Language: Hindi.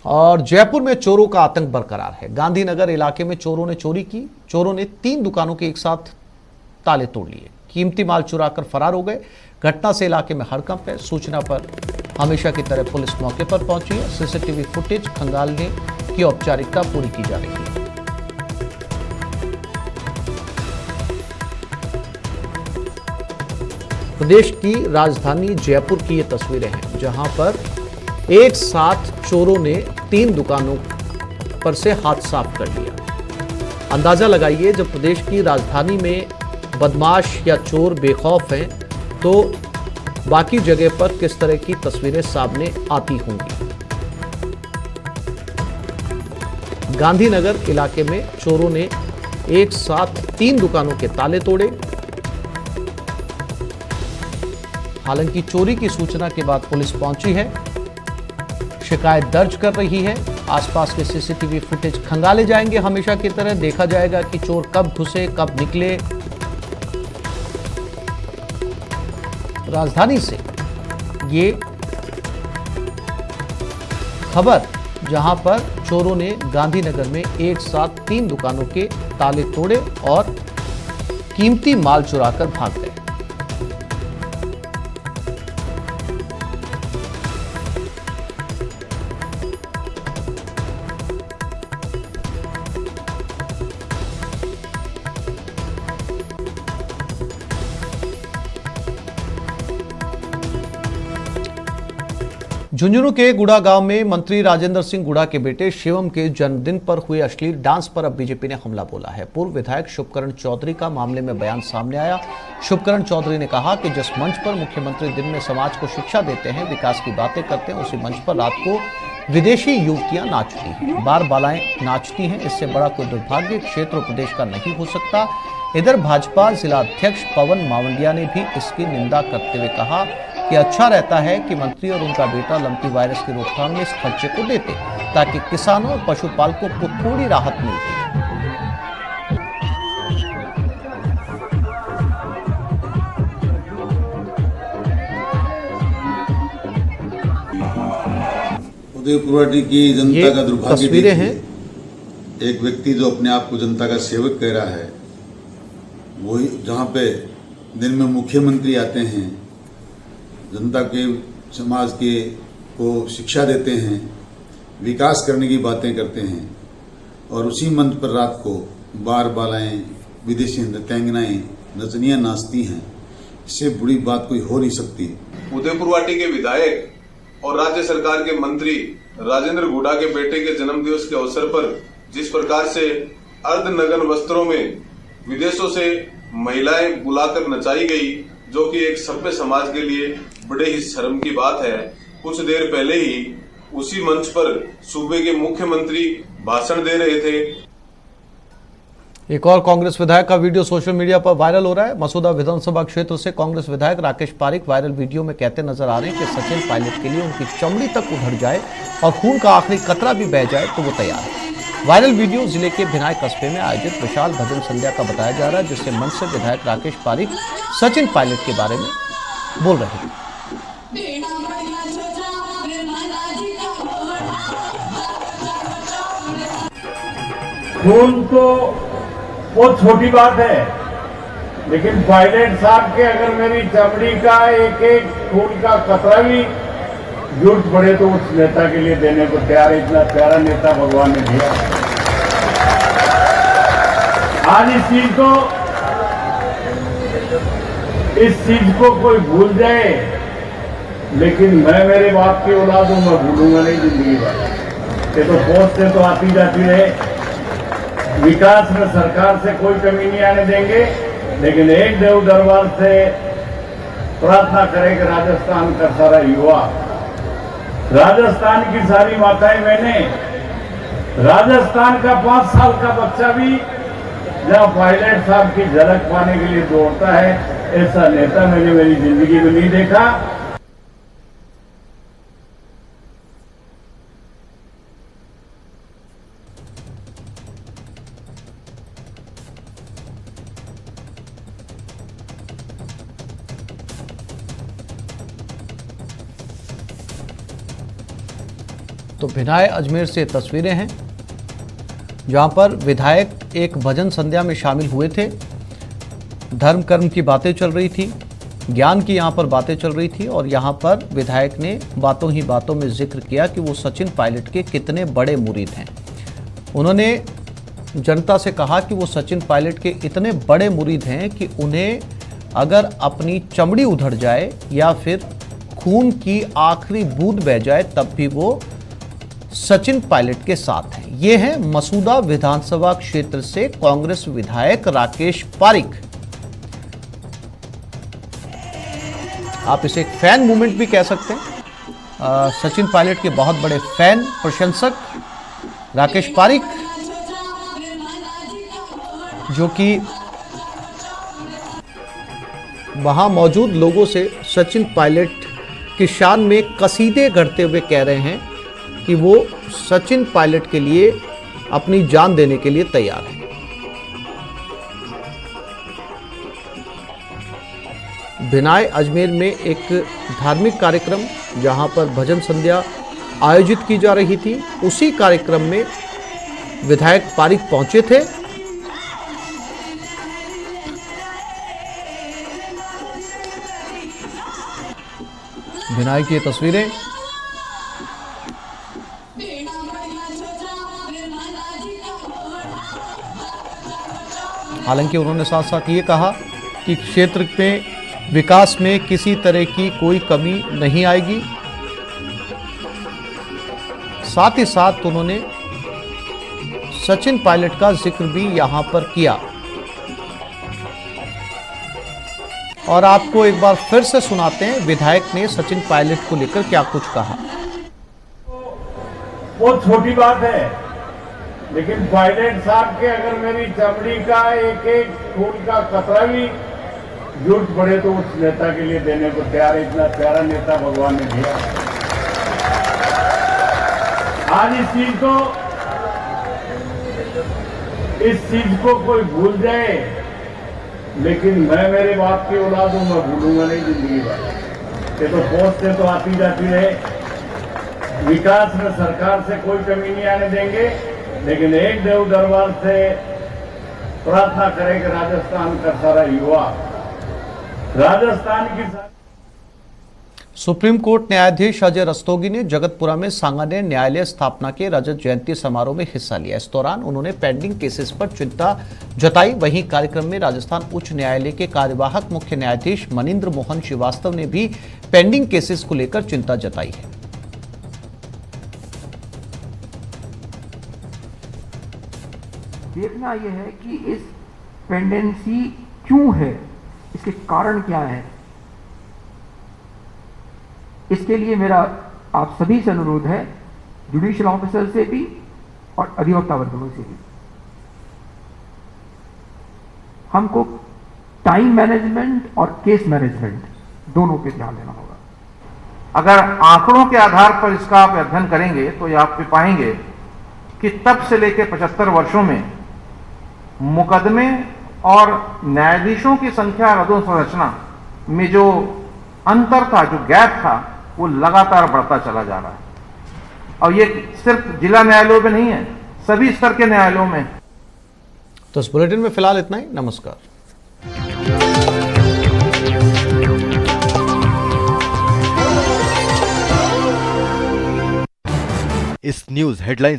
और जयपुर में चोरों का आतंक बरकरार है। गांधीनगर इलाके में चोरों ने चोरी की। चोरों ने 3 दुकानों के एक साथ ताले तोड़ लिए, कीमती माल चुराकर फरार हो गए। घटना से इलाके में हड़कंप है। सूचना पर हमेशा की तरह पुलिस मौके पर पहुंची है। सीसीटीवी फुटेज खंगालने की औपचारिकता पूरी की जा रही है। प्रदेश की राजधानी जयपुर की ये तस्वीरें हैं, जहां पर एक साथ चोरों ने 3 दुकानों पर से हाथ साफ कर लिया। अंदाजा लगाइए, जब प्रदेश की राजधानी में बदमाश या चोर बेखौफ हैं तो बाकी जगह पर किस तरह की तस्वीरें सामने आती होंगी। गांधीनगर इलाके में चोरों ने एक साथ 3 दुकानों के ताले तोड़े। हालांकि चोरी की सूचना के बाद पुलिस पहुंची है, शिकायत दर्ज कर रही है। आसपास के सीसीटीवी फुटेज खंगाले जाएंगे। हमेशा की तरह देखा जाएगा कि चोर कब घुसे कब निकले। राजधानी से ये खबर, जहां पर चोरों ने गांधीनगर में एक साथ 3 दुकानों के ताले तोड़े और कीमती माल चुराकर भाग गए। झुंझुनू के गुड़ा गांव में मंत्री राजेंद्र सिंह गुड़ा के बेटे शिवम के जन्मदिन पर हुए अश्लील डांस पर अब बीजेपी ने हमला बोला है। पूर्व विधायक शुभकरण चौधरी का मामले में बयान सामने आया। शुभकरण चौधरी ने कहा कि जिस मंच पर मुख्यमंत्री दिन में समाज को शिक्षा देते हैं, विकास की बातें करते हैं, उसी मंच पर रात को विदेशी युवतियां नाचती हैं, बार बालाएं नाचती हैं। इससे बड़ा कोई दुर्भाग्य क्षेत्र प्रदेश का नहीं हो सकता। इधर भाजपा जिला अध्यक्ष पवन मावंडिया ने भी इसकी निंदा करते हुए कहा कि अच्छा रहता है कि मंत्री और उनका बेटा लंपी वायरस की रोकथाम में इस खर्चे को देते, ताकि किसानों और पशुपालकों को थोड़ी राहत मिलती। उदयपुरवाटी की जनता का दुर्भाग्य तस्वीरें हैं। एक व्यक्ति जो अपने आप को जनता का सेवक कह रहा है, वही जहाँ पे दिन में मुख्यमंत्री आते हैं, जनता के समाज के को शिक्षा देते हैं, विकास करने की बातें करते हैं, और उसी मंच पर रात को बार बालाएं, विदेशी नृत्यांगनाएं, नचनियां नाचती हैं। इससे बुरी बात कोई हो नहीं सकती। उदयपुरवाटी के विधायक और राज्य सरकार के मंत्री राजेंद्र गुड़ा के बेटे के जन्मदिवस के अवसर पर जिस प्रकार से अर्धनग्न वस्त्रों में विदेशों से महिलाएं बुलाकर नचाई गई, जो कि एक सभ्य समाज के लिए बड़े ही शर्म की बात है। कुछ देर पहले ही उसी मंच पर सूबे के मुख्यमंत्री भाषण दे रहे थे। एक और कांग्रेस विधायक का वीडियो सोशल मीडिया पर वायरल हो रहा है। मसूदा विधानसभा क्षेत्र से कांग्रेस विधायक राकेश पारिक वायरल वीडियो में कहते नजर आ रहे हैं कि सचिन पायलट के लिए उनकी चमड़ी तक उधड़ जाए और खून का आखिरी कतरा भी बह जाए तो वो तैयार है। वायरल वीडियो जिले के भिनाई कस्बे में आयोजित विशाल भजन संध्या का बताया जा रहा है, जिससे मंच से विधायक राकेश पारिक सचिन पायलट के बारे में बोल रहे थे। खून तो वो छोटी बात है, लेकिन पायलट साहब के अगर मेरी चमड़ी का एक एक खून का कतरा भी जरूरत पड़े तो उस नेता के लिए देने को तैयार। इतना प्यारा नेता भगवान ने दिया। आज इस चीज को कोई भूल जाए, लेकिन मैं मेरे बाप की औलाद हूं, मैं भूलूंगा नहीं जिंदगी भर। ये तो पोस्ट से तो आती जाती रहे। विकास में सरकार से कोई कमी नहीं आने देंगे, लेकिन एक देव दरबार से प्रार्थना करें कि राजस्थान का सारा युवा, राजस्थान की सारी माताएं बहनें, राजस्थान का 5 साल का बच्चा भी जहां पायलट साहब की झलक पाने के लिए दौड़ता है, ऐसा नेता मैंने मेरी जिंदगी में नहीं देखा। तो भिनाय अजमेर से तस्वीरें हैं जहां पर विधायक एक भजन संध्या में शामिल हुए थे। धर्म कर्म की बातें चल रही थी, ज्ञान की यहां पर बातें चल रही थी और यहां पर विधायक ने बातों ही बातों में जिक्र किया कि वो सचिन पायलट के कितने बड़े मुरीद हैं। उन्होंने जनता से कहा कि वो सचिन पायलट के इतने बड़े मुरीद हैं कि उन्हें अगर अपनी चमड़ी उधड़ जाए या फिर खून की आखिरी बूंद बह जाए तब भी वो सचिन पायलट के साथ हैं। ये हैं मसूदा विधानसभा क्षेत्र से कांग्रेस विधायक राकेश पारिक। आप इसे एक फैन मूवमेंट भी कह सकते हैं। सचिन पायलट के बहुत बड़े फैन प्रशंसक राकेश पारिक, जो कि वहां मौजूद लोगों से सचिन पायलट की शान में कसीदे गढ़ते हुए कह रहे हैं कि वो सचिन पायलट के लिए अपनी जान देने के लिए तैयार हैं। भिनाय अजमेर में एक धार्मिक कार्यक्रम जहां पर भजन संध्या आयोजित की जा रही थी, उसी कार्यक्रम में विधायक पारिक पहुंचे थे। भिनाय की ये तस्वीरें। हालांकि उन्होंने साथ साथ ये कहा कि क्षेत्र में विकास में किसी तरह की कोई कमी नहीं आएगी। साथ ही साथ उन्होंने सचिन पायलट का जिक्र भी यहां पर किया। और आपको एक बार फिर से सुनाते हैं विधायक ने सचिन पायलट को लेकर क्या कुछ कहा। बहुत छोटी बात है, लेकिन पायलट साहब के अगर मेरी चमड़ी का एक एक खून का कतरा भी जरूरत पड़े तो उस नेता के लिए देने को तैयार है। इतना प्यारा नेता भगवान ने दिया। आज इस चीज को कोई भूल जाए, लेकिन मैं मेरे बाप की औलाद हूं, मैं भूलूंगा नहीं जिंदगी भर। ये तो पोस्टें तो आती जाती रहे, विकास में सरकार से कोई कमी नहीं आने देंगे, लेकिन एक देव दरबार से प्रार्थना करें कि राजस्थान का सारा युवा राजस्थान की सुप्रीम कोर्ट न्यायाधीश अजय रस्तोगी ने जगतपुरा में सांगानेर न्यायालय स्थापना के रजत जयंती समारोह में हिस्सा लिया। इस दौरान उन्होंने पेंडिंग केसेस पर चिंता जताई। वहीं कार्यक्रम में राजस्थान उच्च न्यायालय के कार्यवाहक मुख्य न्यायाधीश मनिंद्र मोहन श्रीवास्तव ने भी पेंडिंग केसेस को लेकर चिंता जताई है। देखना यह है कि इस पेंडेंसी क्यों है, इसके कारण क्या है। इसके लिए मेरा आप सभी से अनुरोध है, जुडिशियल ऑफिसर से भी और अधिवक्ता वर्गों से भी, हमको टाइम मैनेजमेंट और केस मैनेजमेंट दोनों पे ध्यान देना होगा। अगर आंकड़ों के आधार पर इसका आप अध्ययन करेंगे तो ये आप पाएंगे कि तब से लेकर 75 वर्षों में मुकदमे और न्यायाधीशों की संख्या और अधोसंरचना में जो अंतर था, जो गैप था, वो लगातार बढ़ता चला जा रहा है। और ये सिर्फ जिला न्यायालयों में नहीं है, सभी स्तर के न्यायालयों में। तो इस बुलेटिन में फिलहाल इतना ही। नमस्कार। इस न्यूज हेडलाइन